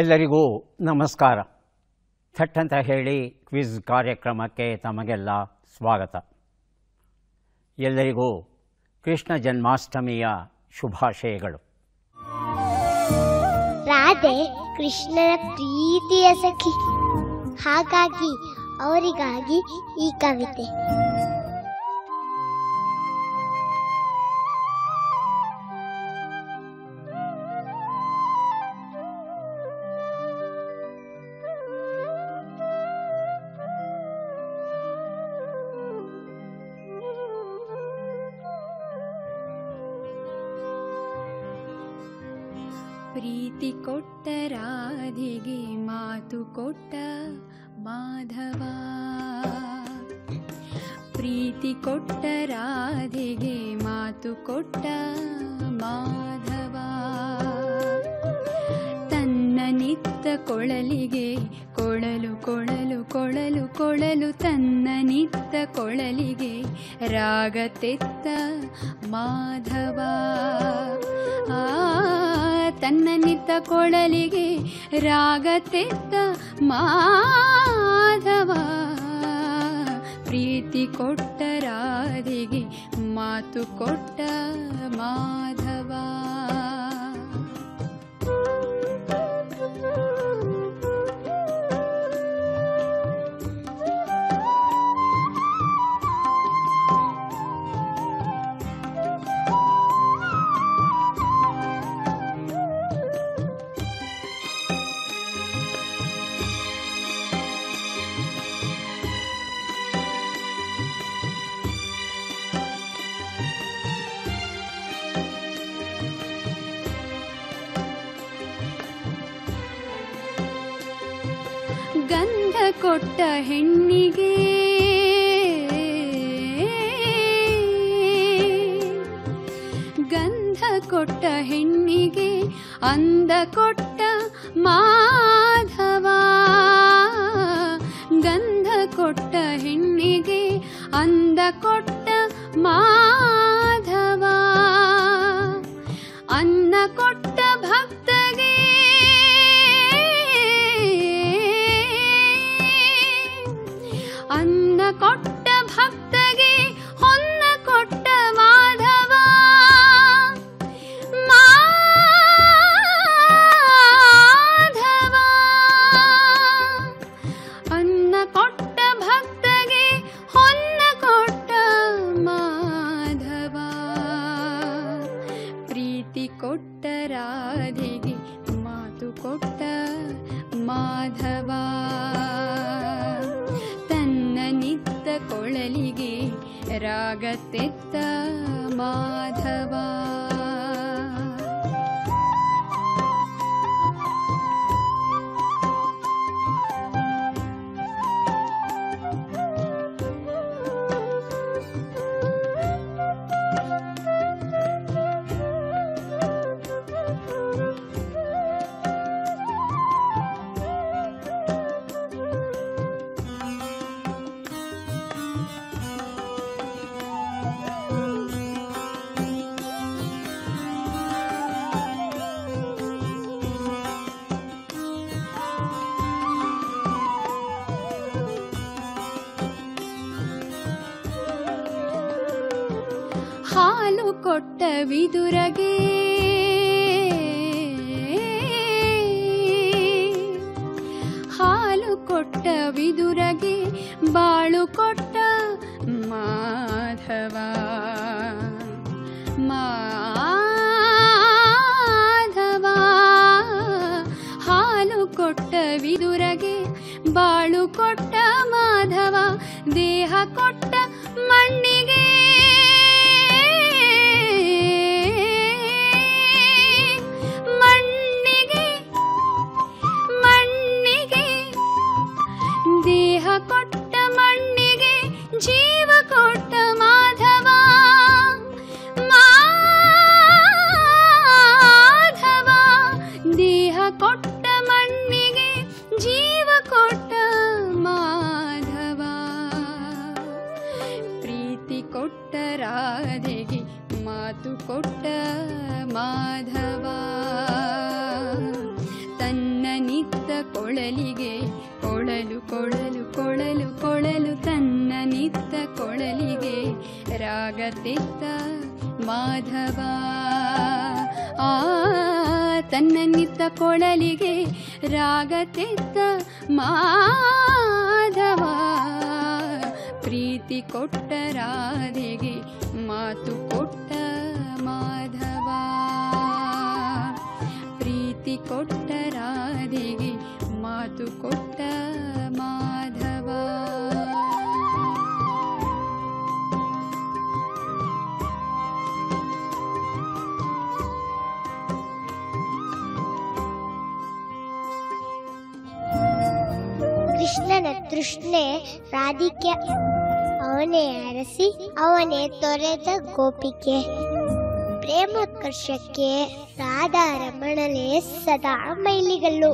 ಎಲ್ಲರಿಗೂ ನಮಸ್ಕಾರ. ಥಟ್ ಅಂತ ಹೇಳಿ ಕ್ವಿಜ್ ಕಾರ್ಯಕ್ರಮಕ್ಕೆ ತಮಗೆಲ್ಲ ಸ್ವಾಗತ. ಎಲ್ಲರಿಗೂ ಕೃಷ್ಣ ಜನ್ಮಾಷ್ಟಮಿಯ ಶುಭಾಶಯಗಳು. ರಾಧೆ ಕೃಷ್ಣನ ಪ್ರೀತಿಯ ಸಖಿ, ಹಾಗಾಗಿ ಅವರಿಗಾಗಿ ಈ ಕವಿತೆ. ಪ್ರೀತಿ ಕೊಟ್ಟ ರಾಧೆಗೆ ಮಾತು ಕೊಟ್ಟ ಮಾಧವ, ಪ್ರೀತಿ ಕೊಟ್ಟ ರಾಧೆಗೆ ಮಾತು ಕೊಟ್ಟ ಮಾಧವ, ತನ್ನ ನಿತ್ತ ಕೊಳಲಿಗೆ ಕೊಳಲು ಕೊಳಲು ಕೊಳಲು ಕೊಳಲು, ತನ್ನ ನಿತ್ತ ಕೊಳಲಿಗೆ ರಾಗ ತೆತ್ತ ಮಾಧವ. ತನ್ನ ನಿತ್ತ ಕೊಳಲಿಗೆ ರಾಗ ತೆತ್ತ ಮಾಧವ, ಪ್ರೀತಿ ಕೊಟ್ಟ ರಾಧೆಗೆ ಮಾತು ಕೊಟ್ಟ ಮಾಧವ. ಗಂಧ ಕೊಟ್ಟ ಹೆಣ್ಣಿಗೆ ಗಂಧ ಕೊಟ್ಟ ಹೆಣ್ಣಿಗೆ ಅಂದ ಕೊಟ್ಟ ಮಾಧವ, ಗಂಧ ಕೊಟ್ಟ ಹೆಣ್ಣಿಗೆ ಅಂದ ಕೊಟ್ಟ ಮಾಧವ, ಅನ್ನ ಕೊಟ್ಟ ಭಕ್ತಗೆ ಅನ್ನ ಕೊಟ್ಟ ಭಕ್ತಗೆ ಹೊನ್ನ ಕೊಟ್ಟ ಮಾಧವ, ಮಾಧವ, ಅನ್ನ ಕೊಟ್ಟ ಭಕ್ತಗೆ ಹೊನ್ನ ಕೊಟ್ಟ ಮಾಧವ, ಪ್ರೀತಿ ಕೊಟ್ಟ ರಾಧೆಗೆ ಮಾತು ಕೊಟ್ಟ ಮಾಧವ, ನಿತ್ತ ಕೊಳಲಿಗೆ ರಾಗ ತೆತ್ತ ಮಾಧವ. ಹಾಲು ಕೊಟ್ಟ ವಿದುರಗೆ ಹಾಲು ಕೊಟ್ಟ ವಿದುರಗೆ ಬಾಳು ಕೊಟ್ಟ ಮಾಧವ, ಮಾಧವ, ಹಾಲು ಕೊಟ್ಟ ವಿದುರಗೆ ಬಾಳು ಕೊಟ್ಟ ಮಾಧವ, ದೇಹ ಕೊಟ್ಟ ಮಣ್ಣಿಗೆ ದೇಹ ಕೊಟ್ಟ ಮಣ್ಣಿಗೆ ಜೀವ ಕೊಟ್ಟ ಮಾಧವ, ಮಾಧವ, ದೇಹ ಕೊಟ್ಟ ಮಣ್ಣಿಗೆ ಜೀವ ಕೊಟ್ಟ ಮಾಧವ, ಪ್ರೀತಿ ಕೊಟ್ಟ ರಾಧೆಗೆ ಮಾತು ಕೊಟ್ಟ ಮಾಧವ, ತನ್ನ ಕೊಳಲಿಗೆ ಕೊಳಲು ಕೊಳಲು ಕೊಳಲು ಕೊಳಲು ತನ್ನ ನಿತ್ತ ಕೊಳಲಿಗೆ ರಾಗತೆತ್ತ ಮಾಧವ ಆ ತನ್ನ ನಿತ್ತ ಕೊಳಲಿಗೆ ರಾಗತೆತ್ತ ಮಾಧವ ಪ್ರೀತಿ ಕೊಟ್ಟ ರಾಧೆಗೆ ಮಾತು ಕೊಟ್ಟ ಮಾಧವ ಪ್ರೀತಿ ಕೊಟ್ಟ ರಾಧೆಗೆ ಮಾತು ಕೊಟ್ಟ ಮಾಧವ ಕೃಷ್ಣನ ತೃಷ್ಣೆ ರಾಧಿಕೆ, ಅವನೇ ಅರಸಿ ಅವನೇ ತೊರೆದ ಗೋಪಿಕೆ. ಪ್ರೇಮೋತ್ಕರ್ಷಕ್ಕೆ ರಾಧಾ ರಮಣಲೆ ಸದಾ ಮೈಲಿಗಲ್ಲು.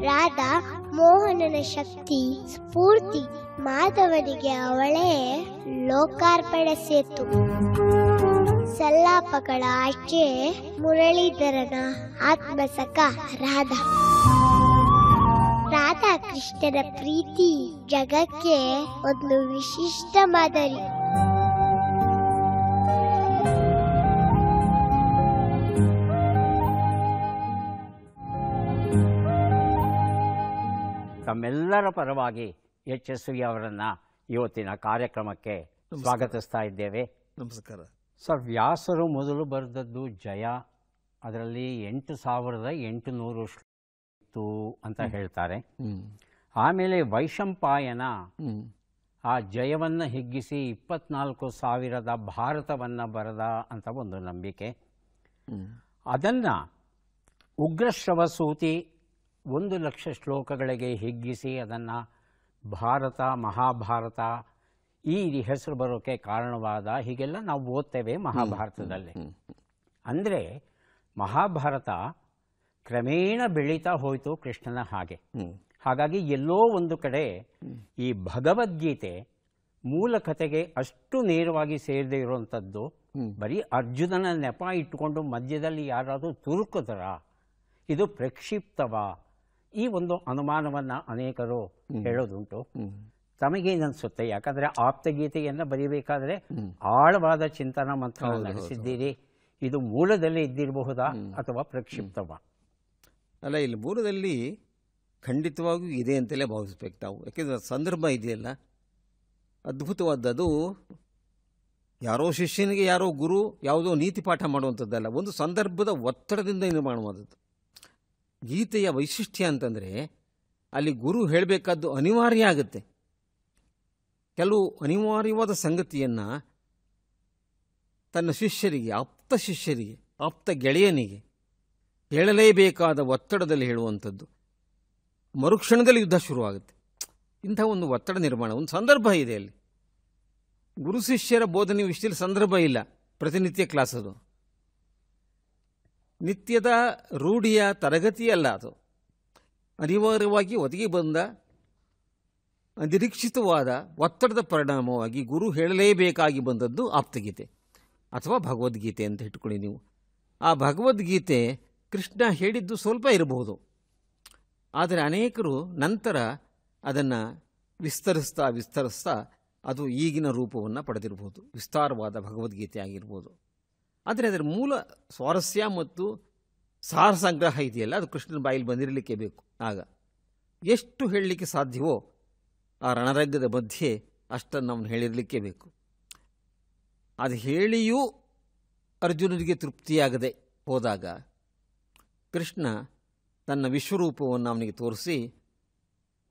ರಾಧಾ ಮೋಹನನ ಶಕ್ತಿ ಸ್ಫೂರ್ತಿ, ಮಾಧವನಿಗೆ ಅವಳೇ ಲೋಕಾರ್ಪಣೆ ಸೇತು. ಸಲ್ಲಾಪಗಳ ಆಚೆ ಮುರಳೀಧರನ ಆತ್ಮಸಖ ರಾಧಾ. ರಾಧಾ ಕೃಷ್ಣನ ಪ್ರೀತಿ ಜಗಕ್ಕೆ ಒಂದು ವಿಶಿಷ್ಟ ಮಾದರಿ. ತಮ್ಮೆಲ್ಲರ ಪರವಾಗಿ ಯಶಸ್ವಿ ಅವರನ್ನು ಇವತ್ತಿನ ಕಾರ್ಯಕ್ರಮಕ್ಕೆ ಸ್ವಾಗತಿಸ್ತಾ ಇದ್ದೇವೆ. ನಮಸ್ಕಾರ ಸರ್, ವ್ಯಾಸರು ಮೊದಲು ಬರೆದದ್ದು ಜಯ, ಅದರಲ್ಲಿ 8,800 ಇತ್ತು ಅಂತ ಹೇಳ್ತಾರೆ. ಆಮೇಲೆ ವೈಶಂಪಾಯನ ಆ ಜಯವನ್ನು ಹಿಗ್ಗಿಸಿ 24,000 ಭಾರತವನ್ನು ಬರೆದ ಅಂತ ಒಂದು ನಂಬಿಕೆ. ಅದನ್ನು ಉಗ್ರಶ್ರವಸೂತಿ 1,00,000 ಶ್ಲೋಕಗಳಿಗೆ ಹಿಗ್ಗಿಸಿ ಅದನ್ನು ಭಾರತ ಮಹಾಭಾರತ ಈ ಹೆಸರು ಬರೋಕ್ಕೆ ಕಾರಣವಾದ ಹೀಗೆಲ್ಲ ನಾವು ಓದ್ತೇವೆ ಮಹಾಭಾರತದಲ್ಲಿ. ಅಂದರೆ ಮಹಾಭಾರತ ಕ್ರಮೇಣ ಬೆಳೀತಾ ಹೋಯಿತು ಕೃಷ್ಣನ ಹಾಗೆ. ಹಾಗಾಗಿ ಎಲ್ಲೋ ಒಂದು ಕಡೆ ಈ ಭಗವದ್ಗೀತೆ ಮೂಲ ಕಥೆಗೆ ಅಷ್ಟು ನೇರವಾಗಿ ಸೇರದೇ ಇರುವಂಥದ್ದು, ಬರೀ ಅರ್ಜುನನ ನೆಪ ಇಟ್ಟುಕೊಂಡು ಮಧ್ಯದಲ್ಲಿ ಯಾರಾದರೂ ತುರುಕುದರ, ಇದು ಪ್ರಕ್ಷಿಪ್ತವ, ಈ ಒಂದು ಅನುಮಾನವನ್ನು ಅನೇಕರು ಹೇಳೋದುಂಟು. ತಮಗೇನನ್ಸುತ್ತೆ? ಯಾಕಂದರೆ ಆಪ್ತಗೀತೆಯನ್ನು ಬರೀಬೇಕಾದ್ರೆ ಆಳವಾದ ಚಿಂತನ ಮಂಥನ ನಡೆಸಿದ್ದೀರಿ. ಇದು ಮೂಲದಲ್ಲಿ ಇದ್ದಿರಬಹುದಾ ಅಥವಾ ಪ್ರಕ್ಷಿಪ್ತವ? ಅಲ್ಲ, ಇಲ್ಲಿ ಮೂಲದಲ್ಲಿ ಖಂಡಿತವಾಗಿಯೂ ಇದೆ ಅಂತಲೇ ಭಾವಿಸ್ಬೇಕು ನಾವು. ಯಾಕೆಂದರೆ ಸಂದರ್ಭ ಇದೆಯಲ್ಲ ಅದ್ಭುತವಾದದ್ದು. ಯಾರೋ ಶಿಷ್ಯನಿಗೆ ಯಾರೋ ಗುರು ಯಾವುದೋ ನೀತಿ ಪಾಠ ಮಾಡುವಂಥದ್ದಲ್ಲ, ಒಂದು ಸಂದರ್ಭದ ಒತ್ತಡದಿಂದ ನಿರ್ಮಾಣವಾದದ್ದು. ಗೀತೆಯ ವೈಶಿಷ್ಟ್ಯ ಅಂತಂದರೆ ಅಲ್ಲಿ ಗುರು ಹೇಳಬೇಕಾದ್ದು ಅನಿವಾರ್ಯ ಆಗುತ್ತೆ. ಕೆಲವು ಅನಿವಾರ್ಯವಾದ ಸಂಗತಿಯನ್ನು ತನ್ನ ಶಿಷ್ಯರಿಗೆ, ಆಪ್ತ ಶಿಷ್ಯರಿಗೆ, ಆಪ್ತ ಗೆಳೆಯನಿಗೆ ಹೇಳಲೇಬೇಕಾದ ಒತ್ತಡದಲ್ಲಿ ಹೇಳುವಂಥದ್ದು. ಮರುಕ್ಷಣದಲ್ಲಿ ಯುದ್ಧ ಶುರುವಾಗುತ್ತೆ. ಇಂಥ ಒಂದು ಒತ್ತಡ ನಿರ್ಮಾಣ, ಒಂದು ಸಂದರ್ಭ ಇದೆ ಅಲ್ಲಿ. ಗುರು ಶಿಷ್ಯರ ಬೋಧನೆ ವಿಷಯದಲ್ಲಿ ಸಂದರ್ಭ ಇಲ್ಲ. ಪ್ರತಿನಿತ್ಯ ಕ್ಲಾಸ್ ಅದು, ನಿತ್ಯದ ರೂಢಿಯ ತರಗತಿಯಲ್ಲ ಅದು. ಅನಿವಾರ್ಯವಾಗಿ ಒದಗಿ ಬಂದ ಅನಿರೀಕ್ಷಿತವಾದ ಒತ್ತಡದ ಪರಿಣಾಮವಾಗಿ ಗುರು ಹೇಳಲೇಬೇಕಾಗಿ ಬಂದದ್ದು ಆಪ್ತಗೀತೆ ಅಥವಾ ಭಗವದ್ಗೀತೆ ಅಂತ ಇಟ್ಕೊಳ್ಳಿ ನೀವು. ಆ ಭಗವದ್ಗೀತೆ ಕೃಷ್ಣ ಹೇಳಿದ್ದು ಸ್ವಲ್ಪ ಇರಬಹುದು, ಆದರೆ ಅನೇಕರು ನಂತರ ಅದನ್ನು ವಿಸ್ತರಿಸ್ತಾ ಅದು ಈಗಿನ ರೂಪವನ್ನು ಪಡೆದಿರಬಹುದು, ವಿಸ್ತಾರವಾದ ಭಗವದ್ಗೀತೆ ಆಗಿರ್ಬೋದು. ಆದರೆ ಅದರ ಮೂಲ ಸ್ವಾರಸ್ಯ ಮತ್ತು ಸಾರ ಸಂಗ್ರಹ ಇದೆಯಲ್ಲ, ಅದು ಕೃಷ್ಣನ ಬಾಯಲ್ಲಿ ಬಂದಿರಲಿಕ್ಕೆ ಬೇಕು. ಆಗ ಎಷ್ಟು ಹೇಳಲಿಕ್ಕೆ ಸಾಧ್ಯವೋ ಆ ರಣರಂಗದ ಮಧ್ಯೆ ಅಷ್ಟನ್ನು ಅವನು ಹೇಳಿರಲಿಕ್ಕೆ ಬೇಕು. ಅದು ಹೇಳಿಯೂ ಅರ್ಜುನನಿಗೆ ತೃಪ್ತಿಯಾಗದೆ ಹೋದಾಗ ಕೃಷ್ಣ ತನ್ನ ವಿಶ್ವರೂಪವನ್ನು ಅವನಿಗೆ ತೋರಿಸಿ,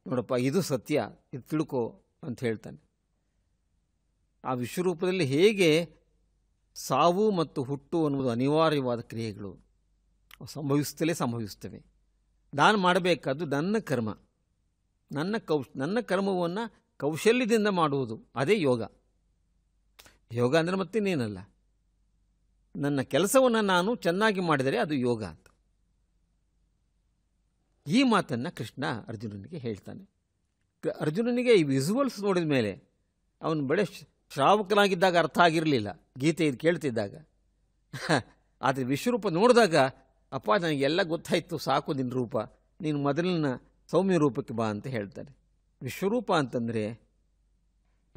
ನೋಡಪ್ಪ ಇದು ಸತ್ಯ, ಇದು ತಿಳ್ಕೊ ಅಂತ ಹೇಳ್ತಾನೆ. ಆ ವಿಶ್ವರೂಪದಲ್ಲಿ ಹೇಗೆ ಸಾವು ಮತ್ತು ಹುಟ್ಟು ಅನ್ನುವುದು ಅನಿವಾರ್ಯವಾದ ಕ್ರಿಯೆಗಳು ಸಂಭವಿಸ್ತವೆ. ನಾನು ಮಾಡಬೇಕಾದ್ದು ನನ್ನ ಕರ್ಮ, ನನ್ನ ಕರ್ಮವನ್ನು ಕೌಶಲ್ಯದಿಂದ ಮಾಡುವುದು, ಅದೇ ಯೋಗ. ಯೋಗ ಅಂದರೆ ಮತ್ತಿನ್ನೇನಲ್ಲ, ನನ್ನ ಕೆಲಸವನ್ನು ನಾನು ಚೆನ್ನಾಗಿ ಮಾಡಿದರೆ ಅದು ಯೋಗ ಅಂತ. ಈ ಮಾತನ್ನು ಕೃಷ್ಣ ಅರ್ಜುನನಿಗೆ ಹೇಳ್ತಾನೆ. ಅರ್ಜುನನಿಗೆ ಈ ವಿಸುವಲ್ಸ್ ನೋಡಿದ ಮೇಲೆ, ಅವನು ಬಳೆ ಶ್ರಾವಕನಾಗಿದ್ದಾಗ ಅರ್ಥ ಆಗಿರಲಿಲ್ಲ ಗೀತೆ ಇದು ಕೇಳ್ತಿದ್ದಾಗ, ಆದರೆ ವಿಶ್ವರೂಪ ನೋಡಿದಾಗ ಅಪ್ಪ ನನಗೆಲ್ಲ ಗೊತ್ತಾಯಿತು, ಸಾಕು ನಿನ್ನ ರೂಪ, ನೀನು ಮೊದಲಿನ ಸೌಮ್ಯ ರೂಪಕ್ಕೆ ಬಾ ಅಂತ ಹೇಳ್ತಾರೆ. ವಿಶ್ವರೂಪ ಅಂತಂದರೆ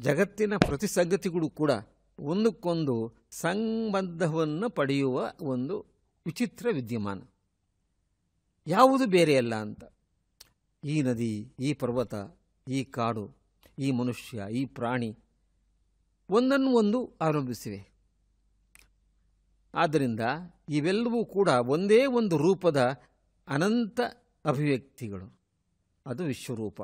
ಜಗತ್ತಿನ ಪ್ರತಿ ಸಂಗತಿಗಳು ಕೂಡ ಒಂದಕ್ಕೊಂದು ಸಂಬಂಧವನ್ನು ಪಡೆಯುವ ಒಂದು ವಿಚಿತ್ರ ವಿದ್ಯಮಾನ, ಯಾವುದು ಬೇರೆಯಲ್ಲ ಅಂತ. ಈ ನದಿ, ಈ ಪರ್ವತ, ಈ ಕಾಡು, ಈ ಮನುಷ್ಯ, ಈ ಪ್ರಾಣಿ ಒಂದನ್ನು ಒಂದು ಆರಂಭಿಸಿವೆ. ಆದ್ದರಿಂದ ಇವೆಲ್ಲವೂ ಕೂಡ ಒಂದೇ ಒಂದು ರೂಪದ ಅನಂತ ಅಭಿವ್ಯಕ್ತಿಗಳು. ಅದು ವಿಶ್ವರೂಪ.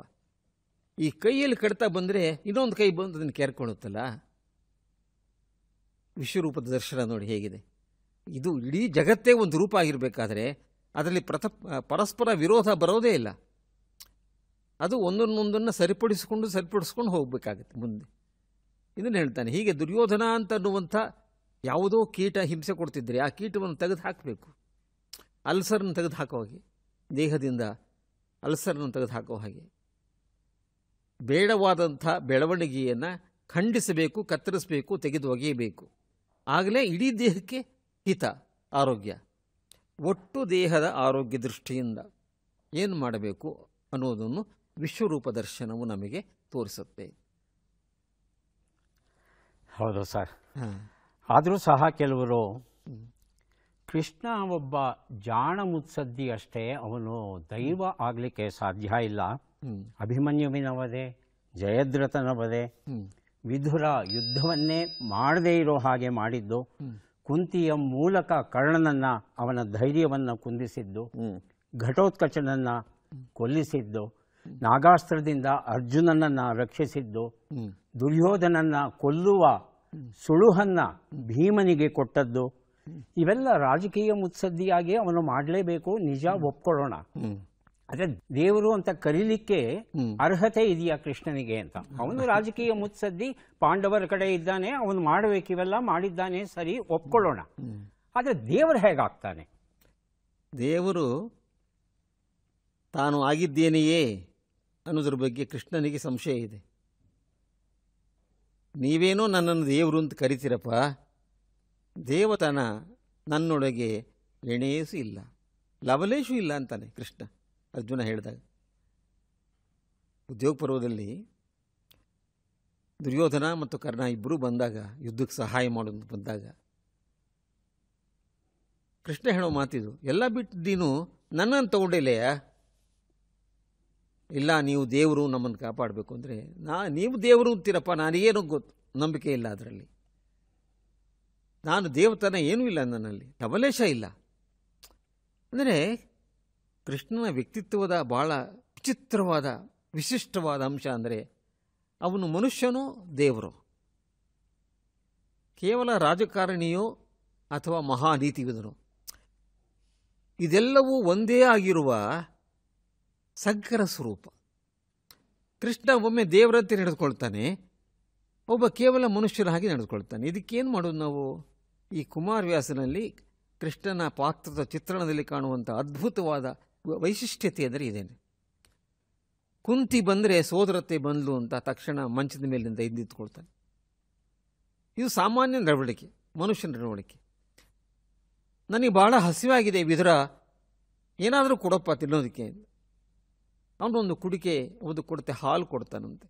ಈ ಕೈಯಲ್ಲಿ ಕಡ್ತಾ ಬಂದರೆ ಇನ್ನೊಂದು ಕೈ ಬಂದು ಅದನ್ನು ಕೆರ್ಕೊಳ್ಳುತ್ತಲ್ಲ. ವಿಶ್ವರೂಪದ ದರ್ಶನ ನೋಡಿ ಹೇಗಿದೆ. ಇದು ಇಡೀ ಜಗತ್ತೇ ಒಂದು ರೂಪ ಆಗಿರಬೇಕಾದ್ರೆ ಅದರಲ್ಲಿ ಪರಸ್ಪರ ವಿರೋಧ ಬರೋದೇ ಇಲ್ಲ. ಅದು ಒಂದನ್ನೊಂದನ್ನು ಸರಿಪಡಿಸ್ಕೊಂಡು ಹೋಗಬೇಕಾಗತ್ತೆ ಮುಂದೆ. ಇದನ್ನು ಹೇಳ್ತಾನೆ. ಹೀಗೆ ದುರ್ಯೋಧನ ಅಂತ ಅನ್ನುವಂಥ ಯಾವುದೋ ಕೀಟ ಹಿಂಸೆ ಕೊಡ್ತಿದ್ರೆ ಆ ಕೀಟವನ್ನು ತೆಗೆದು ಹಾಕಬೇಕು. ಅಲ್ಸರನ್ನು ತೆಗೆದು ಹಾಕೋ ಹಾಗೆ, ದೇಹದಿಂದ ಅಲ್ಸರನ್ನು ತೆಗೆದು ಹಾಕೋ ಹಾಗೆ ಬೇಡವಾದಂಥ ಬೆಳವಣಿಗೆಯನ್ನು ಖಂಡಿಸಬೇಕು, ಕತ್ತರಿಸಬೇಕು, ತೆಗೆದು ಒಗೆಯಬೇಕು. ಆಗಲೇ ಇಡೀ ದೇಹಕ್ಕೆ ಹಿತ, ಆರೋಗ್ಯ. ಒಟ್ಟು ದೇಹದ ಆರೋಗ್ಯ ದೃಷ್ಟಿಯಿಂದ ಏನು ಮಾಡಬೇಕು ಅನ್ನೋದನ್ನು ವಿಶ್ವರೂಪ ದರ್ಶನವು ನಮಗೆ ತೋರಿಸುತ್ತೆ. ಹೌದು ಸರ್. ಆದರೂ ಸಹ ಕೆಲವರು ಕೃಷ್ಣ ಒಬ್ಬ ಜಾಣ ಮುತ್ಸದ್ದಿ ಅಷ್ಟೇ, ಅವನು ದೈವ ಆಗಲಿಕ್ಕೆ ಸಾಧ್ಯ ಇಲ್ಲ. ಅಭಿಮನ್ಯುವಿನ ವಧೆ, ಜಯದ್ರಥನ ವಧೆ, ವಿದುರ ಯುದ್ಧವನ್ನೇ ಮಾಡದೇ ಇರೋ ಹಾಗೆ ಮಾಡಿದ್ದು, ಕುಂತಿಯ ಮೂಲಕ ಕರ್ಣನನ್ನು ಅವನ ಧೈರ್ಯವನ್ನು ಕುಂದಿಸಿದ್ದು, ಘಟೋತ್ಕಚನನ್ನು ಕೊಲ್ಲಿಸಿದ್ದು, ನಾಗಾಸ್ತ್ರದಿಂದ ಅರ್ಜುನನನ್ನು ರಕ್ಷಿಸಿದ್ದು, ದುರ್ಯೋಧನನ್ನು ಕೊಲ್ಲುವ ಸುಳುಹನ್ನು ಭೀಮನಿಗೆ ಕೊಟ್ಟದ್ದು, ಇವೆಲ್ಲ ರಾಜಕೀಯ ಮುತ್ಸದ್ದಿಯಾಗಿ ಅವನು ಮಾಡಲೇಬೇಕು, ನಿಜ, ಒಪ್ಕೊಳ್ಳೋಣ. ಅದೇ ದೇವರು ಅಂತ ಕರೀಲಿಕ್ಕೆ ಅರ್ಹತೆ ಇದೆಯಾ ಕೃಷ್ಣನಿಗೆ ಅಂತ? ಅವನು ರಾಜಕೀಯ ಮುತ್ಸದ್ದಿ, ಪಾಂಡವರ ಕಡೆ ಇದ್ದಾನೆ, ಅವನು ಮಾಡಬೇಕಿವೆಲ್ಲ ಮಾಡಿದ್ದಾನೆ, ಸರಿ, ಒಪ್ಕೊಳ್ಳೋಣ. ಆದರೆ ದೇವರು ಹೇಗಾಗ್ತಾನೆ? ದೇವರು ತಾನು ಆಗಿದ್ದೇನೆಯೇ ಅನ್ನೋದ್ರ ಬಗ್ಗೆ ಕೃಷ್ಣನಿಗೆ ಸಂಶಯ ಇದೆ. ನೀವೇನೋ ನನ್ನನ್ನು ದೇವರು ಅಂತ ಕರಿತೀರಪ್ಪ, ದೇವತನ ನನ್ನೊಳಗೆ ಎಣೆಯೇಸು ಇಲ್ಲ, ಲವಲೇಶು ಇಲ್ಲ ಅಂತಾನೆ ಕೃಷ್ಣ ಅರ್ಜುನ ಹೇಳಿದಾಗ. ಉದ್ಯೋಗ ಪರ್ವದಲ್ಲಿ ದುರ್ಯೋಧನ ಮತ್ತು ಕರ್ಣ ಇಬ್ಬರೂ ಬಂದಾಗ, ಯುದ್ಧಕ್ಕೆ ಸಹಾಯ ಮಾಡೋದು ಬಂದಾಗ, ಕೃಷ್ಣ ಹೇಳೋ ಮಾತಿದು, ಎಲ್ಲ ಬಿಟ್ಟಿದ್ದೀನು ನನ್ನನ್ನು ತಗೊಂಡಿಲ್ಲೆಯ? ಇಲ್ಲ, ನೀವು ದೇವರು, ನಮ್ಮನ್ನು ಕಾಪಾಡಬೇಕು ಅಂದರೆ ನೀವು ದೇವರು ಅಂತೀರಪ್ಪ, ನನಗೇನು ಗೊತ್ತು, ನಂಬಿಕೆ ಇಲ್ಲ ಅದರಲ್ಲಿ. ನಾನು ದೇವತನ ಏನೂ ಇಲ್ಲ ನನ್ನಲ್ಲಿ, ಲವಲೇಶ ಇಲ್ಲ. ಅಂದರೆ ಕೃಷ್ಣನ ವ್ಯಕ್ತಿತ್ವದ ಭಾಳ ವಿಚಿತ್ರವಾದ ವಿಶಿಷ್ಟವಾದ ಅಂಶ ಅಂದರೆ ಅವನು ಮನುಷ್ಯನೋ ದೇವರು, ಕೇವಲ ರಾಜಕಾರಣಿಯೋ ಅಥವಾ ಮಹಾನೀತಿವಿದನೋ, ಇದೆಲ್ಲವೂ ಒಂದೇ ಆಗಿರುವ ಸಂಕರ ಸ್ವರೂಪ. ಕೃಷ್ಣ ಒಮ್ಮೆ ದೇವರಂತೆ ನಡೆದುಕೊಳ್ತಾನೆ, ಒಬ್ಬ ಕೇವಲ ಮನುಷ್ಯರ ಹಾಗೆ ನಡೆದುಕೊಳ್ತಾನೆ. ಇದಕ್ಕೇನು ಮಾಡೋದು ನಾವು? ಈ ಕುಮಾರವ್ಯಾಸನಲ್ಲಿ ಕೃಷ್ಣನ ಪಾತ್ರದ ಚಿತ್ರಣದಲ್ಲಿ ಕಾಣುವಂಥ ಅದ್ಭುತವಾದ ವೈಶಿಷ್ಟ್ಯತೆ ಅಂದರೆ ಇದೇನೆ. ಕುಂತಿ ಬಂದರೆ ಸೋದರತೆ ಬಂದ್ಲು ಅಂತ ತಕ್ಷಣ ಮಂಚದ ಮೇಲಿಂದ ಎದ್ದಿತ್ಕೊಳ್ತಾನೆ. ಇದು ಸಾಮಾನ್ಯ ನಡವಳಿಕೆ, ಮನುಷ್ಯನ ನಡವಳಿಕೆ. ನನಗೆ ಭಾಳ ಹಸಿವಾಗಿದೆ ವಿದುರ, ಏನಾದರೂ ಕೊಡಪ್ಪ ತಿನ್ನೋದಕ್ಕೆ. ಅವನೊಂದು ಕುಡಿಕೆ, ಒಂದು ಕೊಡತೆ ಹಾಲು ಕೊಡ್ತಾನಂತೆ.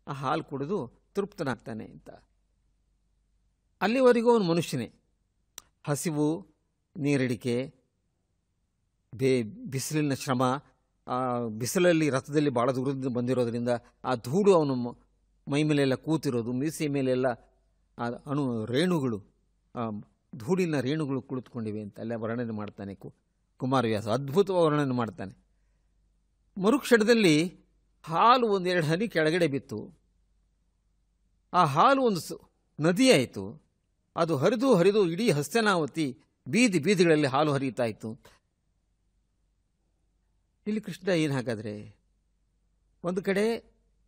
ಆ ಹಾಲು ಕುಡಿದು ತೃಪ್ತನಾಗ್ತಾನೆ ಅಂತ. ಅಲ್ಲಿವರೆಗೂ ಅವನು ಮನುಷ್ಯನೇ. ಹಸಿವು, ನೀರಡಿಕೆ, ಬಿಸಿಲಿನ ಶ್ರಮ, ಬಿಸಿಲಲ್ಲಿ ರಥದಲ್ಲಿ ಭಾಳ ದೂರದಿಂದ ಬಂದಿರೋದ್ರಿಂದ ಆ ಧೂಳು ಅವನು ಮೈ ಮೇಲೆಲ್ಲ ಕೂತಿರೋದು, ಮೀಸೆ ಮೇಲೆಲ್ಲ ಆ ರೇಣುಗಳು, ಧೂಳಿನ ರೇಣುಗಳು ಕುಳಿತುಕೊಂಡಿವೆ ಅಂತ ಅಲ್ಲೇ ವರ್ಣನೆ ಮಾಡ್ತಾನೆ ಕುಮಾರವ್ಯಾಸ. ಅದ್ಭುತವಾಗಿ ವರ್ಣನೆ ಮಾಡ್ತಾನೆ. ಮರುಕ್ಷಣದಲ್ಲಿ ಹಾಲು ಒಂದೆರಡು ಹನಿ ಕೆಳಗಡೆ ಬಿತ್ತು. ಆ ಹಾಲು ಒಂದು ನದಿಯಾಯಿತು. ಅದು ಹರಿದು ಹರಿದು ಇಡೀ ಹಸ್ತಿನಾವತಿ ಬೀದಿಗಳಲ್ಲಿ ಹಾಲು ಹರಿಯುತ್ತಾ ಇತ್ತು. ಇಲ್ಲಿ ಕೃಷ್ಣ ಏನು ಹಾಗಾದರೆ, ಒಂದು ಕಡೆ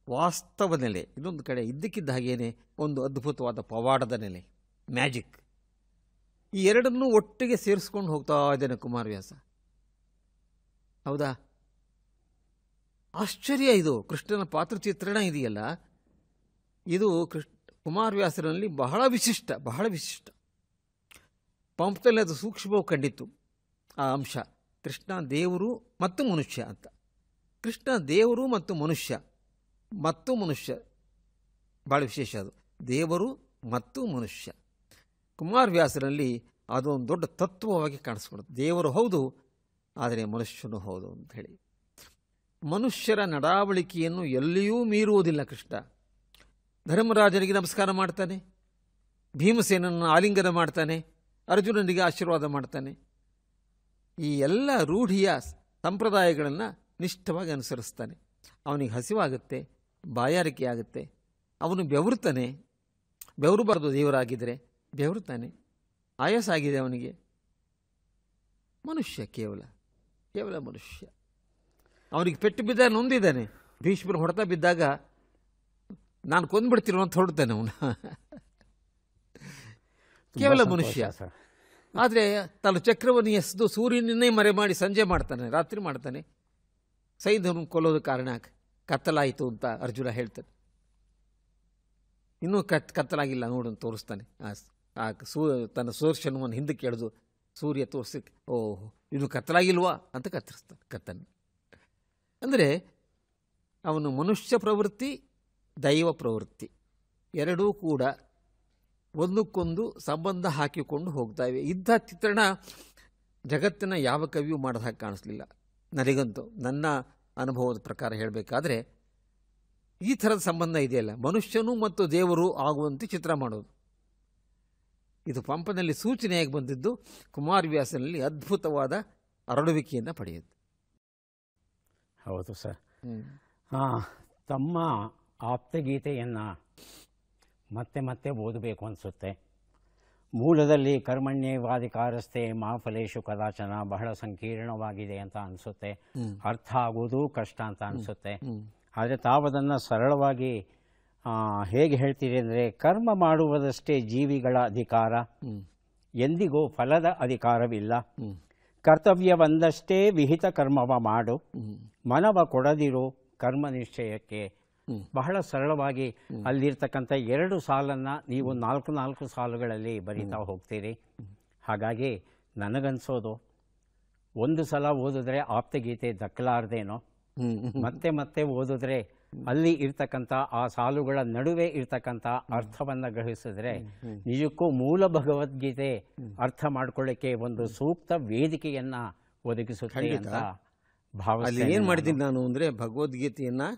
ವಾಸ್ತವ ನೆಲೆ, ಇನ್ನೊಂದು ಕಡೆ ಇದ್ದಕ್ಕಿದ್ದ ಹಾಗೇನೆ ಒಂದು ಅದ್ಭುತವಾದ ಪವಾಡದ ನೆಲೆ, ಮ್ಯಾಜಿಕ್. ಈ ಎರಡನ್ನೂ ಒಟ್ಟಿಗೆ ಸೇರಿಸ್ಕೊಂಡು ಹೋಗ್ತಾ ಇದ್ದಾನೆ ಕುಮಾರವ್ಯಾಸ. ಹೌದಾ? ಆಶ್ಚರ್ಯ ಇದು. ಕೃಷ್ಣನ ಪಾತ್ರ ಚಿತ್ರಣ ಇದೆಯಲ್ಲ, ಇದು ಕುಮಾರವ್ಯಾಸರಲ್ಲಿ ಬಹಳ ವಿಶಿಷ್ಟ, ಬಹಳ ವಿಶಿಷ್ಟ. ಪಂಪದಲ್ಲಿ ಅದು ಸೂಕ್ಷ್ಮವಾಗಿ ಕಂಡಿತ್ತು ಆ ಅಂಶ. ಕೃಷ್ಣ ದೇವರು ಮತ್ತು ಮನುಷ್ಯ ಅಂತ. ಕೃಷ್ಣ ದೇವರು ಮತ್ತು ಮನುಷ್ಯ ಭಾಳ ವಿಶೇಷ ಅದು, ದೇವರು ಮತ್ತು ಮನುಷ್ಯ. ಕುಮಾರವ್ಯಾಸರಲ್ಲಿ ಅದೊಂದು ದೊಡ್ಡ ತತ್ವವಾಗಿ ಕಾಣಿಸ್ಕೊಡುತ್ತೆ. ದೇವರು ಹೌದು, ಆದರೆ ಮನುಷ್ಯನೂ ಹೌದು ಅಂತ ಹೇಳಿ. ಮನುಷ್ಯರ ನಡಾವಳಿಕೆಯನ್ನು ಎಲ್ಲಿಯೂ ಮೀರುವುದಿಲ್ಲ ಕೃಷ್ಣ. ಧರ್ಮರಾಜನಿಗೆ ನಮಸ್ಕಾರ ಮಾಡ್ತಾನೆ, ಭೀಮಸೇನನ್ನು ಆಲಿಂಗನ ಮಾಡ್ತಾನೆ, ಅರ್ಜುನನಿಗೆ ಆಶೀರ್ವಾದ ಮಾಡ್ತಾನೆ. ಈ ಎಲ್ಲ ರೂಢಿಯ ಸಂಪ್ರದಾಯಗಳನ್ನು ನಿಷ್ಠವಾಗಿ ಅನುಸರಿಸ್ತಾನೆ. ಅವನಿಗೆ ಹಸಿವಾಗುತ್ತೆ, ಬಾಯಾರಿಕೆ ಆಗುತ್ತೆ, ಅವನು ಬೆವರುತ್ತಾನೆ. ಬೆವರಬಾರ್ದು ದೇವರಾಗಿದ್ದರೆ, ಬೆವರುತ್ತಾನೆ. ಆಯಾಸ ಆಗಿದೆ ಅವನಿಗೆ. ಮನುಷ್ಯ, ಕೇವಲ ಮನುಷ್ಯ. ಅವನಿಗೆ ಪೆಟ್ಟು ಬಿದ್ದಾಗ ನೊಂದಿದ್ದಾನೆ. ಭೀಷ್ಮರು ಹೊಡೆತ ಬಿದ್ದಾಗ ನಾನು ಕೊಂದ್ಬಿಡ್ತೀನೋ ಅಂತ ಹೊರಡ್ತಾನೆ ಅವನು. ಕೇವಲ ಮನುಷ್ಯ. ಆದರೆ ತಾನು ಚಕ್ರವನ್ನು ಎಸೆದು ಸೂರ್ಯನನ್ನೇ ಮರೆ ಮಾಡಿ ಸಂಜೆ ಮಾಡ್ತಾನೆ, ರಾತ್ರಿ ಮಾಡ್ತಾನೆ. ಸೈನ್ಯವನ್ನು ಕೊಲ್ಲೋದು ಕಾರಣ ಕತ್ತಲಾಯಿತು ಅಂತ ಅರ್ಜುನ ಹೇಳ್ತಾನೆ. ಇನ್ನೂ ಕತ್ತಲಾಗಿಲ್ಲ ನೋಡನ್ನು ತೋರಿಸ್ತಾನೆ. ತನ್ನ ಸುದರ್ಶನವನ್ನು ಹಿಂದಕ್ಕೆ ಎಳೆದು ಸೂರ್ಯ ತೋರಿಸಿ, ಓಹ್ ಇನ್ನೂ ಕತ್ತಲಾಗಿಲ್ವಾ ಅಂತ ಕತ್ತರಿಸ್ತಾನೆ ಕತ್ತನ್ನು. ಅಂದರೆ ಅವನು ಮನುಷ್ಯ ಪ್ರವೃತ್ತಿ, ದೈವ ಪ್ರವೃತ್ತಿ ಎರಡೂ ಕೂಡ ಒಂದಕ್ಕೊಂದು ಸಂಬಂಧ ಹಾಕಿಕೊಂಡು ಹೋಗ್ತಾ ಇವೆ. ಇಂಥ ಚಿತ್ರಣ ಜಗತ್ತಿನ ಯಾವ ಕವಿಯೂ ಮಾಡಿದ ಹಾಗೆ ಕಾಣಿಸ್ಲಿಲ್ಲ ನನಗಂತೂ. ನನ್ನ ಅನುಭವದ ಪ್ರಕಾರ ಹೇಳಬೇಕಾದ್ರೆ ಈ ಥರದ ಸಂಬಂಧ ಇದೆಯಲ್ಲ, ಮನುಷ್ಯನು ಮತ್ತು ದೇವರು ಆಗುವಂತೆ ಚಿತ್ರ ಮಾಡೋದು. ಇದು ಪಂಪನಲ್ಲಿ ಸೂಚನೆಯಾಗಿ ಬಂದಿದ್ದು ಕುಮಾರವ್ಯಾಸನಲ್ಲಿ ಅದ್ಭುತವಾದ ಅರಳುವಿಕೆಯನ್ನು ಪಡೆಯುತ್ತೆ. ಹೌದು ಸರ್. ತಮ್ಮ ಆಪ್ತಗೀತೆಯನ್ನು ಮತ್ತೆ ಮತ್ತೆ ಓದಬೇಕು ಅನಿಸುತ್ತೆ. ಮೂಲದಲ್ಲಿ ಕರ್ಮಣ್ಯೇವಾಧಿಕಾರಸ್ಥೆ ಮಾ ಫಲೇಶು ಕದಾಚನ ಬಹಳ ಸಂಕೀರ್ಣವಾಗಿದೆ ಅಂತ ಅನಿಸುತ್ತೆ, ಅರ್ಥ ಆಗೋದು ಕಷ್ಟ ಅಂತ ಅನಿಸುತ್ತೆ. ಆದರೆ ತಾವದನ್ನು ಸರಳವಾಗಿ ಹೇಗೆ ಹೇಳ್ತೀರಿ ಅಂದರೆ, ಕರ್ಮ ಮಾಡುವುದಷ್ಟೇ ಜೀವಿಗಳ ಅಧಿಕಾರ, ಎಂದಿಗೂ ಫಲದ ಅಧಿಕಾರವಿಲ್ಲ. ಕರ್ತವ್ಯವೊಂದಷ್ಟೇ ವಿಹಿತ ಕರ್ಮವ ಮಾಡು, ಮನವ ಕೊಡದಿರು ಕರ್ಮ ನಿಶ್ಚಯಕ್ಕೆ. ಬಹಳ ಸರಳವಾಗಿ ಅಲ್ಲಿರ್ತಕ್ಕಂಥ 2 ಸಾಲನ್ನು ನೀವು 4 ಸಾಲುಗಳಲ್ಲಿ ಬರೀತಾ ಹೋಗ್ತೀರಿ. ಹಾಗಾಗಿ ನನಗನ್ಸೋದು, ಒಂದು ಸಲ ಓದಿದ್ರೆ ಆಪ್ತಗೀತೆ ದಕ್ಕಲಾರ್ದೇನೋ, ಮತ್ತೆ ಮತ್ತೆ ಓದಿದ್ರೆ ಅಲ್ಲಿ ಇರ್ತಕ್ಕಂಥ ಆ ಸಾಲುಗಳ ನಡುವೆ ಇರ್ತಕ್ಕಂಥ ಅರ್ಥವನ್ನು ಗ್ರಹಿಸಿದ್ರೆ ನಿಜಕ್ಕೂ ಮೂಲ ಭಗವದ್ಗೀತೆ ಅರ್ಥ ಮಾಡ್ಕೊಳ್ಳಿಕ್ಕೆ ಒಂದು ಸೂಕ್ತ ವೇದಿಕೆಯನ್ನು ಒದಗಿಸುತ್ತೆ ಅಂತ ಭಾವನೆ. ಏನು ಮಾಡಿದ್ದೀನಿ ನಾನು ಅಂದರೆ, ಭಗವದ್ಗೀತೆಯನ್ನು,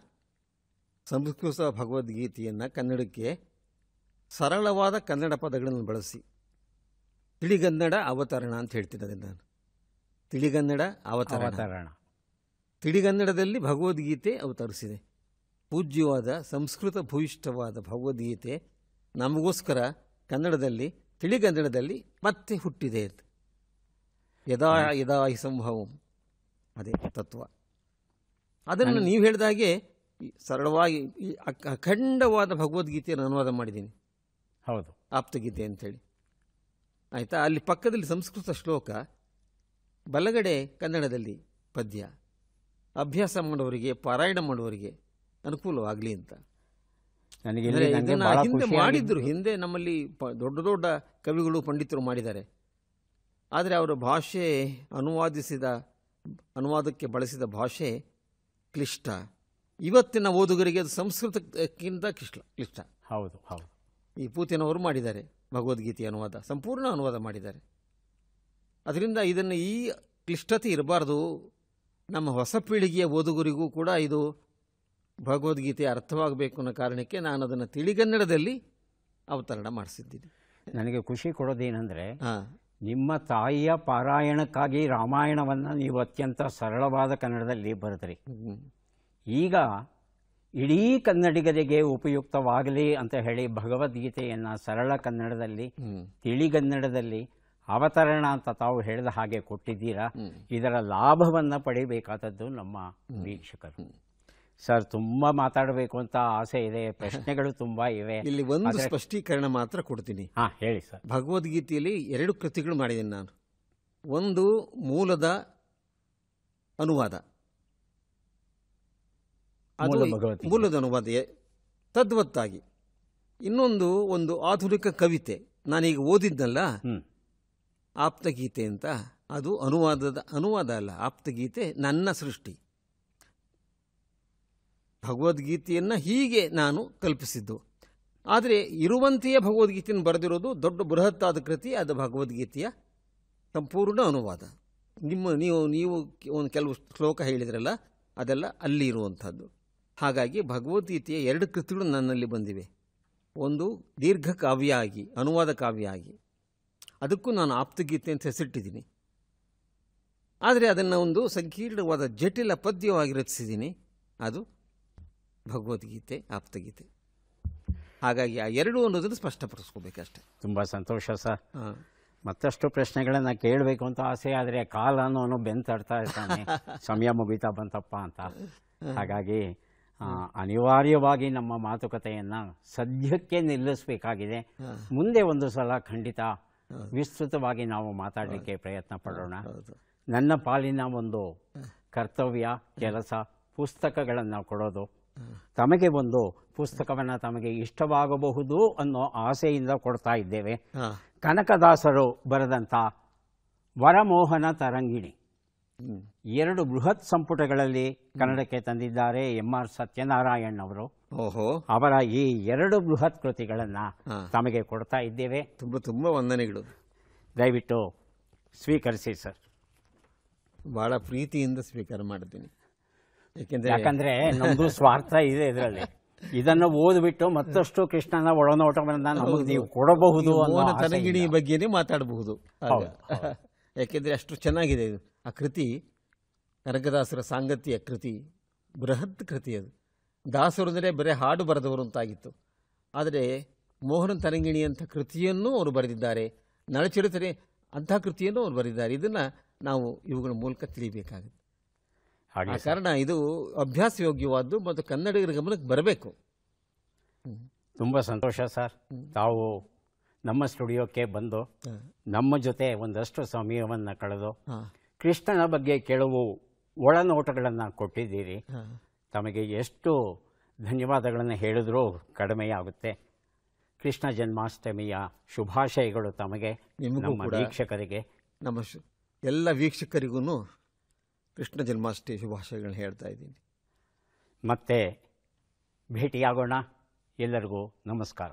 ಸಂಸ್ಕೃತ ಭಗವದ್ಗೀತೆಯನ್ನು ಕನ್ನಡಕ್ಕೆ ಸರಳವಾದ ಕನ್ನಡ ಪದಗಳನ್ನು ಬಳಸಿ ತಿಳಿಗನ್ನಡ ಅವತರಣ ಅಂತ ಹೇಳ್ತೀನಿ ಅದನ್ನು ನಾನು. ತಿಳಿಗನ್ನಡ ಅವತರಣ. ತಿಳಿಗನ್ನಡದಲ್ಲಿ ಭಗವದ್ಗೀತೆ ಅವತರಿಸಿದೆ. ಪೂಜ್ಯವಾದ ಸಂಸ್ಕೃತ ಭೂಯಿಷ್ಠವಾದ ಭಗವದ್ಗೀತೆ ನಮಗೋಸ್ಕರ ಕನ್ನಡದಲ್ಲಿ, ತಿಳಿಗನ್ನಡದಲ್ಲಿ ಮತ್ತೆ ಹುಟ್ಟಿದೆ ಅಂತ. ಯದಾ ಯದಾ ಹಿ ಸಂಭವಂ, ಅದೇ ತತ್ವ. ಅದನ್ನು ನೀವು ಹೇಳಿದಾಗೆ ಸರಳವಾಗಿ ಅಖಂಡವಾದ ಭಗವದ್ಗೀತೆಯನ್ನು ಅನುವಾದ ಮಾಡಿದ್ದೀನಿ. ಹೌದು, ಆಪ್ತಗೀತೆ ಅಂಥೇಳಿ. ಆಯಿತಾ? ಅಲ್ಲಿ ಪಕ್ಕದಲ್ಲಿ ಸಂಸ್ಕೃತ ಶ್ಲೋಕ, ಬಲಗಡೆ ಕನ್ನಡದಲ್ಲಿ ಪದ್ಯ. ಅಭ್ಯಾಸ ಮಾಡೋರಿಗೆ, ಪಾರಾಯಣ ಮಾಡೋರಿಗೆ ಅನುಕೂಲವಾಗಲಿ ಅಂತ. ಹಿಂದೆ ಮಾಡಿದ್ರು, ಹಿಂದೆ ನಮ್ಮಲ್ಲಿ ದೊಡ್ಡ ದೊಡ್ಡ ಕವಿಗಳು, ಪಂಡಿತರು ಮಾಡಿದ್ದಾರೆ. ಆದರೆ ಅವರ ಭಾಷೆ, ಅನುವಾದಕ್ಕೆ ಬಳಸಿದ ಭಾಷೆ ಕ್ಲಿಷ್ಟ. ಇವತ್ತಿನ ಓದುಗರಿಗೆ ಅದು ಸಂಸ್ಕೃತಕ್ಕಿಂತ ಕ್ಲಿಷ್ಟ. ಹೌದು ಹೌದು. ಈ ಪೂತಿನವರು ಮಾಡಿದ್ದಾರೆ ಭಗವದ್ಗೀತೆ ಅನುವಾದ, ಸಂಪೂರ್ಣ ಅನುವಾದ ಮಾಡಿದ್ದಾರೆ. ಅದರಿಂದ ಇದನ್ನು ಈ ಕ್ಲಿಷ್ಟತೆ ಇರಬಾರ್ದು. ನಮ್ಮ ಹೊಸ ಪೀಳಿಗೆಯ ಓದುಗರಿಗೂ ಕೂಡ ಇದು ಭಗವದ್ಗೀತೆ ಅರ್ಥವಾಗಬೇಕು ಅನ್ನೋ ಕಾರಣಕ್ಕೆ ನಾನು ಅದನ್ನು ತಿಳಿಗನ್ನಡದಲ್ಲಿ ಅವತರಣ ಮಾಡಿಸಿದ್ದೀನಿ. ನನಗೆ ಖುಷಿ ಕೊಡೋದೇನೆಂದರೆ, ನಿಮ್ಮ ತಾಯಿಯ ಪಾರಾಯಣಕ್ಕಾಗಿ ರಾಮಾಯಣವನ್ನು ನೀವು ಅತ್ಯಂತ ಸರಳವಾದ ಕನ್ನಡದಲ್ಲಿ ಬರೆದ್ರಿ. ಈಗ ಇಡೀ ಕನ್ನಡಿಗರಿಗೆ ಉಪಯುಕ್ತವಾಗಲಿ ಅಂತ ಹೇಳಿ ಭಗವದ್ಗೀತೆಯನ್ನು ಸರಳ ಕನ್ನಡದಲ್ಲಿ, ತಿಳಿಗನ್ನಡದಲ್ಲಿ ಅವತರಣ ಅಂತ ತಾವು ಹೇಳಿದ ಹಾಗೆ ಕೊಟ್ಟಿದ್ದೀರಾ. ಇದರ ಲಾಭವನ್ನು ಪಡಿಬೇಕಾದದ್ದು ನಮ್ಮ ವೀಕ್ಷಕರು. ಸರ್, ತುಂಬ ಮಾತಾಡಬೇಕು ಅಂತ ಆಸೆ ಇದೆ, ಪ್ರಶ್ನೆಗಳು ತುಂಬ ಇವೆ. ಇಲ್ಲಿ ಒಂದು ಸ್ಪಷ್ಟೀಕರಣ ಮಾತ್ರ ಕೊಡ್ತೀನಿ. ಹೇಳಿ ಸರ್. ಭಗವದ್ಗೀತೆಯಲ್ಲಿ 2 ಕೃತಿಗಳು ಮಾಡಿದ್ದೀನಿ ನಾನು. ಒಂದು ಮೂಲದ ಅನುವಾದ, ಮೂಲದ ಅನುವಾದ ತದ್ವತ್ತಾಗಿ. ಒಂದು ಆಧುನಿಕ ಕವಿತೆ ನಾನೀಗ ಓದಿದ್ನಲ್ಲ, ಆಪ್ತಗೀತೆ ಅಂತ ಅದು ಅನುವಾದ ಅಲ್ಲ. ಆಪ್ತಗೀತೆ ನನ್ನ ಸೃಷ್ಟಿ. ಭಗವದ್ಗೀತೆಯನ್ನು ಹೀಗೆ ನಾನು ಕಲ್ಪಿಸಿದ್ದು. ಆದರೆ ಇರುವಂತೆಯೇ ಭಗವದ್ಗೀತೆಯನ್ನು ಬರೆದಿರೋದು ದೊಡ್ಡ ಬೃಹತ್ತಾದ ಕೃತಿ. ಅದು ಭಗವದ್ಗೀತೆಯ ಸಂಪೂರ್ಣ ಅನುವಾದ. ನೀವು ಒಂದು ಕೆಲವು ಶ್ಲೋಕ ಹೇಳಿದ್ರಲ್ಲ, ಅದೆಲ್ಲ ಅಲ್ಲಿ ಇರುವಂಥದ್ದು. ಹಾಗಾಗಿ ಭಗವದ್ಗೀತೆಯ 2 ಕೃತಿಗಳು ನನ್ನಲ್ಲಿ ಬಂದಿವೆ. ಒಂದು ದೀರ್ಘ ಕಾವ್ಯ ಆಗಿ, ಅನುವಾದ ಕಾವ್ಯ ಆಗಿ, ಅದಕ್ಕೂ ನಾನು ಆಪ್ತಗೀತೆ ಅಂತ ಹೆಸರಿಟ್ಟಿದ್ದೀನಿ. ಆದರೆ ಅದನ್ನು ಒಂದು ಸಂಕೀರ್ಣವಾದ ಜಟಿಲ ಪದ್ಯವಾಗಿ ರಚಿಸಿದ್ದೀನಿ. ಅದು ಭಗವದ್ಗೀತೆ, ಆಪ್ತಗೀತೆ. ಹಾಗಾಗಿ ಆ 2 ಅನ್ನೋದನ್ನು ಸ್ಪಷ್ಟಪಡಿಸ್ಕೋಬೇಕಷ್ಟೆ. ತುಂಬ ಸಂತೋಷ ಸರ್. ಮತ್ತಷ್ಟು ಪ್ರಶ್ನೆಗಳನ್ನು ಕೇಳಬೇಕು ಅಂತ ಆಸೆ, ಆದರೆ ಕಾಲನ್ನು ಬೆಂತಾಡ್ತಾ ಇರ್ತಾನೆ, ಸಮಯ ಮುಗಿತಾ ಬಂತಪ್ಪ ಅಂತ. ಹಾಗಾಗಿ ಅನಿವಾರ್ಯವಾಗಿ ನಮ್ಮ ಮಾತುಕತೆಯನ್ನು ಸದ್ಯಕ್ಕೆ ನಿಲ್ಲಿಸಬೇಕಾಗಿದೆ. ಮುಂದೆ ಒಂದು ಸಲ ಖಂಡಿತ ವಿಸ್ತೃತವಾಗಿ ನಾವು ಮಾತಾಡಲಿಕ್ಕೆ ಪ್ರಯತ್ನ ಪಡೋಣ. ನನ್ನ ಪಾಲಿನ ಒಂದು ಕರ್ತವ್ಯ, ಕೆಲಸ, ಪುಸ್ತಕಗಳನ್ನು ಕೊಡೋದು. ತಮಗೆ ಒಂದು ಪುಸ್ತಕವನ್ನು ತಮಗೆ ಇಷ್ಟವಾಗಬಹುದು ಅನ್ನೋ ಆಸೆಯಿಂದ ಕೊಡ್ತಾ ಇದ್ದೇವೆ. ಕನಕದಾಸರು ಬರೆದಂಥ ವರಮೋಹನ ತರಂಗಿಣಿ 2 ಬೃಹತ್ ಸಂಪುಟಗಳಲ್ಲಿ ಕನ್ನಡಕ್ಕೆ ತಂದಿದ್ದಾರೆ ಎಂ.ಆರ್. ಸತ್ಯನಾರಾಯಣ್ ಅವರು. ಅವರ ಈ 2 ಬೃಹತ್ ಕೃತಿಗಳನ್ನು ತಮಗೆ ಕೊಡ್ತಾ ಇದ್ದೇವೆ. ತುಂಬ ವಂದನೆಗಳು. ದಯವಿಟ್ಟು ಸ್ವೀಕರಿಸಿ ಸರ್. ಭಾಳ ಪ್ರೀತಿಯಿಂದ ಸ್ವೀಕಾರ ಮಾಡ್ತೀನಿ. ಯಾಕಂದರೆ ನಮ್ಮದು ಸ್ವಾರ್ಥ ಇದೆ ಇದರಲ್ಲಿ. ಇದನ್ನು ಓದ್ಬಿಟ್ಟು ಮತ್ತಷ್ಟು ಕೃಷ್ಣನ ಒಳನೋಟವನ್ನು ನಮಗೆ ನೀವು ಕೊಡಬಹುದು ಅನ್ನೋ ತರಂಗಿಣಿ ಬಗ್ಗೆನೇ ಮಾತಾಡಬಹುದು. ಯಾಕೆಂದರೆ ಅಷ್ಟು ಚೆನ್ನಾಗಿದೆ ಇದು. ಆ ಕೃತಿ ಕನಕದಾಸರ ಸಾಂಗತ್ಯ ಕೃತಿ, ಬೃಹತ್ ಕೃತಿ. ಅದು ದಾಸರು ಅಂದರೆ ಬರೀ ಹಾಡು ಬರೆದವರು ಅಂತಾಗಿತ್ತು. ಆದರೆ ಮೋಹನ ತರಂಗಿಣಿ ಅಂತ ಕೃತಿಯನ್ನು ಅವರು ಬರೆದಿದ್ದಾರೆ. ನಳಚರಿತ್ರೆ ಅಂಥ ಕೃತಿಯನ್ನು ಅವರು ಬರೆದಿದ್ದಾರೆ. ಇದನ್ನು ನಾವು ಇವುಗಳ ಮೂಲಕ ತಿಳಿಯಬೇಕಾಗುತ್ತೆ. ಆ ಕಾರಣ ಇದು ಅಭ್ಯಾಸ ಯೋಗ್ಯವಾದ್ದು ಮತ್ತು ಕನ್ನಡಿಗರ ಗಮನಕ್ಕೆ ಬರಬೇಕು. ತುಂಬ ಸಂತೋಷ ಸರ್. ತಾವು ನಮ್ಮ ಸ್ಟುಡಿಯೋಕ್ಕೆ ಬಂದು ನಮ್ಮ ಜೊತೆ ಒಂದಷ್ಟು ಸಮಯವನ್ನು ಕಳೆದು ಕೃಷ್ಣನ ಬಗ್ಗೆ ಕೆಲವು ಒಳನೋಟಗಳನ್ನು ಕೊಟ್ಟಿದ್ದೀರಿ. ತಮಗೆ ಎಷ್ಟು ಧನ್ಯವಾದಗಳನ್ನು ಹೇಳಿದ್ರೂ ಕಡಿಮೆಯಾಗುತ್ತೆ. ಕೃಷ್ಣ ಜನ್ಮಾಷ್ಟಮಿಯ ಶುಭಾಶಯಗಳು ತಮಗೆ, ನಮ್ಮ ವೀಕ್ಷಕರಿಗೆ, ನಮ್ಮ ಎಲ್ಲ ವೀಕ್ಷಕರಿಗೂ ಕೃಷ್ಣ ಜನ್ಮಾಷ್ಟಮಿ ಶುಭಾಶಯಗಳನ್ನ ಹೇಳ್ತಾ ಇದ್ದೀನಿ. ಮತ್ತೆ ಭೇಟಿಯಾಗೋಣ. ಎಲ್ಲರಿಗೂ ನಮಸ್ಕಾರ.